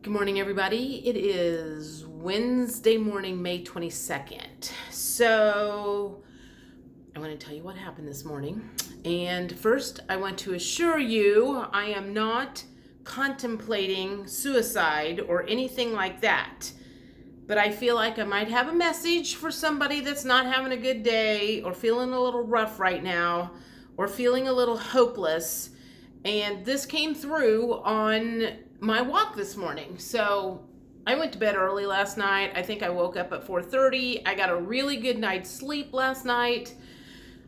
Good morning, everybody. It is Wednesday morning, May 22nd. So I want to tell you what happened this morning. And first, I want to assure you I am not contemplating suicide or anything like that. But I feel like I might have a message for somebody that's not having a good day or feeling a little rough right now or feeling a little hopeless. And this came through on my walk this morning. So I went to bed early last night. I think I woke up at 4:30. I got a really good night's sleep last night.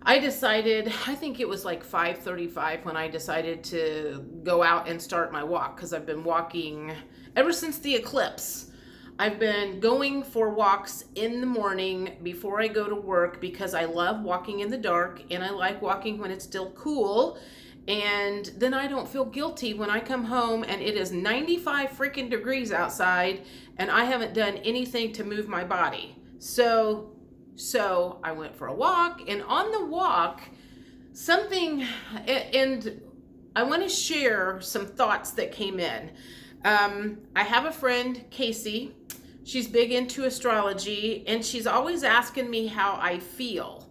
I think it was like 5:35 when I decided to go out and start my walk, because I've been walking ever since the eclipse. I've been going for walks in the morning before I go to work because I love walking in the dark and I like walking when it's still cool. And then I don't feel guilty when I come home and it is 95 freaking degrees outside and I haven't done anything to move my body. So I went for a walk, and on the walk, and I want to share some thoughts that came in. I have a friend, Casey. She's big into astrology, and she's always asking me how I feel.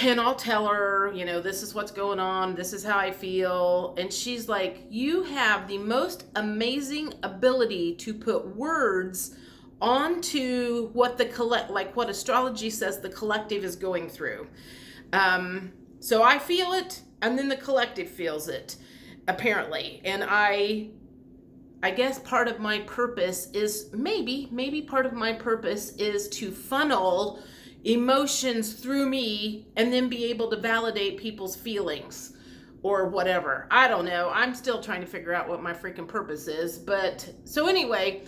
And I'll tell her, this is what's going on. This is how I feel. And she's like, you have the most amazing ability to put words onto what what astrology says the collective is going through. So I feel it, and then the collective feels it, apparently. And I guess part of my purpose is maybe part of my purpose is to funnel emotions through me and then be able to validate people's feelings or whatever. I don't know. I'm still trying to figure out what my freaking purpose is. But so anyway,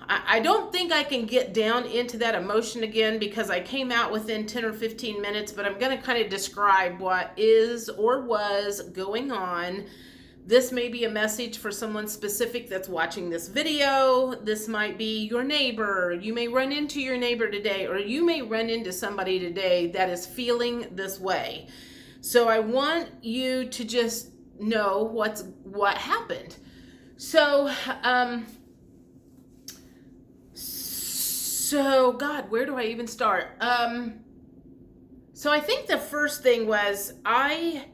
I don't think I can get down into that emotion again because I came out within 10 or 15 minutes, but I'm going to kind of describe what is or was going on. This may be a message for someone specific that's watching this video. This might be your neighbor. You may run into your neighbor today, or you may run into somebody today that is feeling this way. So I want you to just know what happened. So God, where do I even start? So I think the first thing was I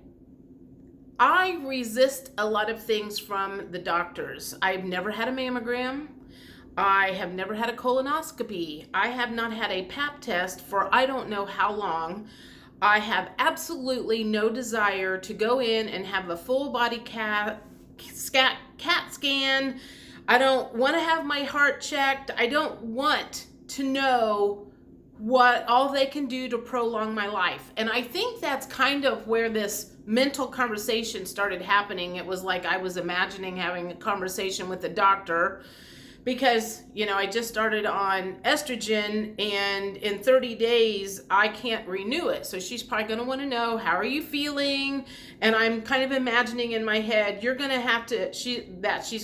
resist a lot of things from the doctors. I've never had a mammogram. I have never had a colonoscopy. I have not had a pap test for I don't know how long. I have absolutely no desire to go in and have a full body CAT scan. I don't want to have my heart checked. I don't want to know what all they can do to prolong my life. And I think that's kind of where this mental conversation started happening. It was like I was imagining having a conversation with a doctor because, I just started on estrogen, and in 30 days, I can't renew it. So she's probably going to want to know, how are you feeling? And I'm kind of imagining in my head, you're going to have to, she's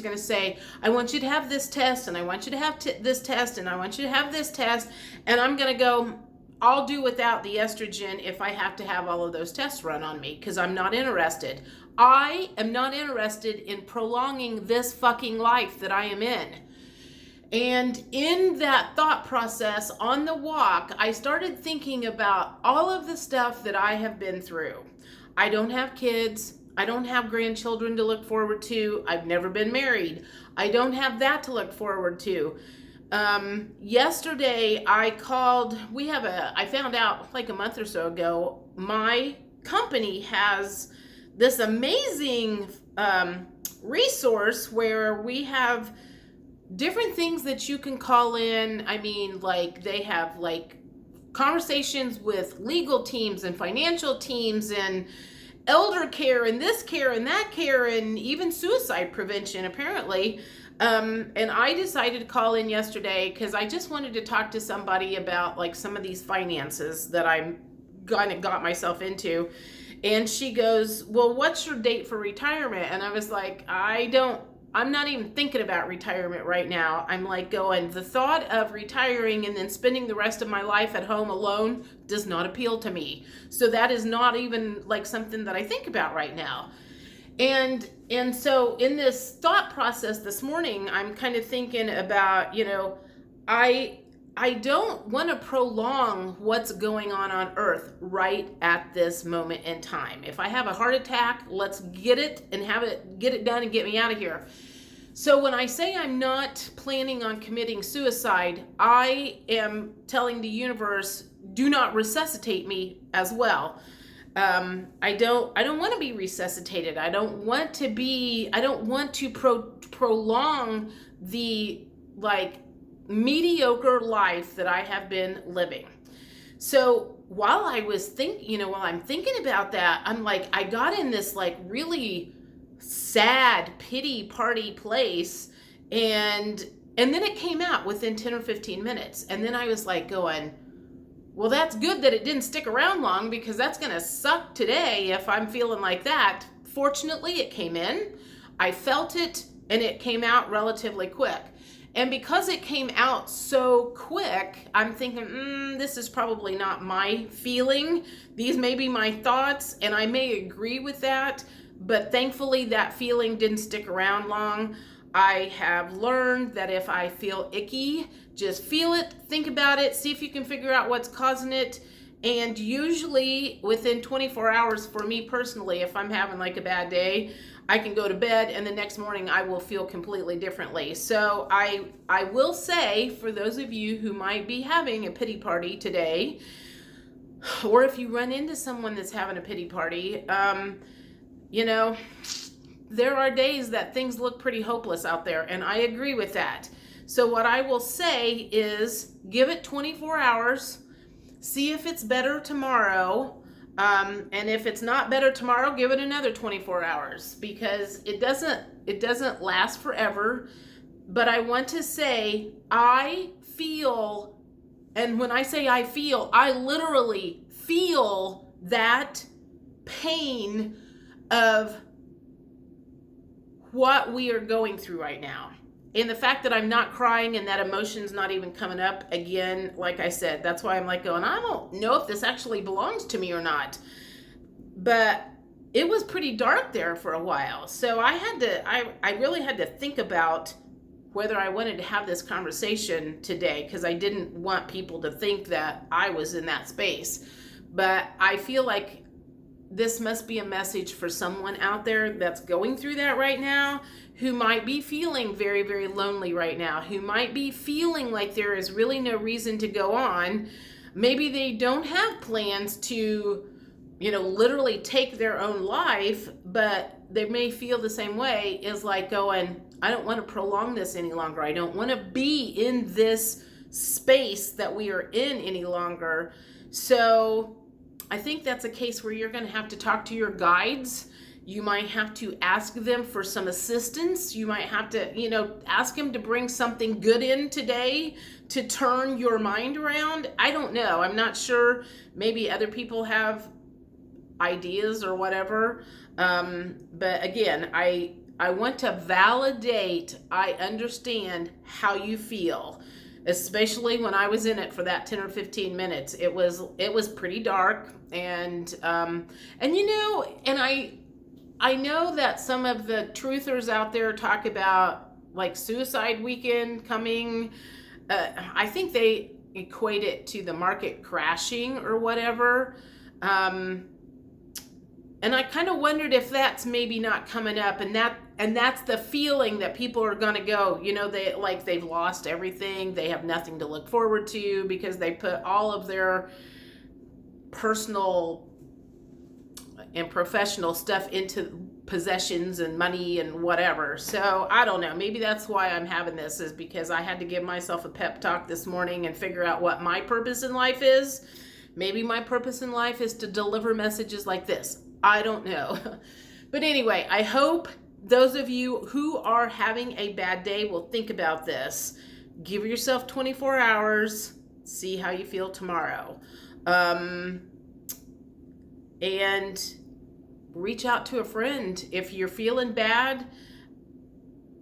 going to say, I want you to have this test, and I want you to have this test, and I want you to have this test. And I'm going to go, I'll do without the estrogen if I have to have all of those tests run on me, because I'm not interested. I am not interested in prolonging this fucking life that I am in. And in that thought process on the walk, I started thinking about all of the stuff that I have been through. I don't have kids. I don't have grandchildren to look forward to. I've never been married. I don't have that to look forward to. Yesterday I found out like a month or so ago, my company has this amazing resource where we have different things that you can call in. I mean, like they have like conversations with legal teams and financial teams and elder care and this care and that care and even suicide prevention, apparently. And I decided to call in yesterday because I just wanted to talk to somebody about like some of these finances that I'm kind of got myself into. And she goes, well, what's your date for retirement? And I was like, I'm not even thinking about retirement right now. I'm like going, the thought of retiring and then spending the rest of my life at home alone does not appeal to me. So that is not even like something that I think about right now. And so in this thought process this morning, I'm kind of thinking about, I don't want to prolong what's going on earth right at this moment in time. If I have a heart attack, let's get it and get it done and get me out of here. So when I say I'm not planning on committing suicide, I am telling the universe, do not resuscitate me as well. I don't want to be resuscitated. I don't want to prolong the mediocre life that I have been living. So while I'm thinking about that, I got in this really sad pity party place, and then it came out within 10 or 15 minutes. And then I was going, well, that's good that it didn't stick around long, because that's going to suck today if I'm feeling like that. Fortunately, it came in, I felt it, and it came out relatively quick. And because it came out so quick, I'm thinking, this is probably not my feeling. These may be my thoughts, and I may agree with that. But thankfully, that feeling didn't stick around long. I have learned that if I feel icky, just feel it, think about it, see if you can figure out what's causing it. And usually within 24 hours, for me personally, if I'm having a bad day, I can go to bed, and the next morning I will feel completely differently. So I will say, for those of you who might be having a pity party today, or if you run into someone that's having a pity party, there are days that things look pretty hopeless out there, and I agree with that. So what I will say is, give it 24 hours, see if it's better tomorrow, and if it's not better tomorrow, give it another 24 hours, because it doesn't last forever. But I want to say, I feel, and when I say I feel, I literally feel that pain of what we are going through right now. And the fact that I'm not crying and that emotion's not even coming up again, like I said, that's why I'm going, I don't know if this actually belongs to me or not. But it was pretty dark there for a while. So I really had to think about whether I wanted to have this conversation today, because I didn't want people to think that I was in that space. But I feel like this must be a message for someone out there that's going through that right now, who might be feeling very, very lonely right now, who might be feeling like there is really no reason to go on. Maybe they don't have plans to, literally take their own life, but they may feel the same way, is going, I don't want to prolong this any longer. I don't want to be in this space that we are in any longer. So I think that's a case where you're going to have to talk to your guides. You might have to ask them for some assistance. You might have to, ask them to bring something good in today to turn your mind around. I don't know. I'm not sure. Maybe other people have ideas or whatever. But again, I want to validate, I understand how you feel, especially when I was in it for that 10 or 15 minutes. It was pretty dark, and I know that some of the truthers out there talk about suicide weekend coming. I think they equate it to the market crashing or whatever. And I kind of wondered if that's maybe not coming up, and that's the feeling that people are going to go, they've lost everything. They have nothing to look forward to because they put all of their personal and professional stuff into possessions and money and whatever. So I don't know. Maybe that's why I'm having this, is because I had to give myself a pep talk this morning and figure out what my purpose in life is. Maybe my purpose in life is to deliver messages like this. I don't know. But anyway, I hope those of you who are having a bad day will think about this. Give yourself 24 hours. See how you feel tomorrow. And reach out to a friend. If you're feeling bad,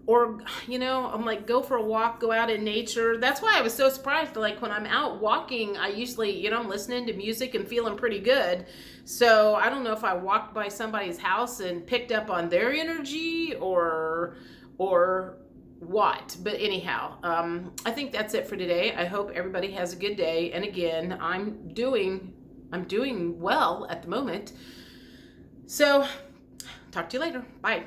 or I'm like, go for a walk, go out in nature. That's why I was so surprised. Like when I'm out walking, I usually, I'm listening to music and feeling pretty good. So I don't know if I walked by somebody's house and picked up on their energy or what. But anyhow, I think that's it for today. I hope everybody has a good day. And again, I'm doing well at the moment. So talk to you later. Bye.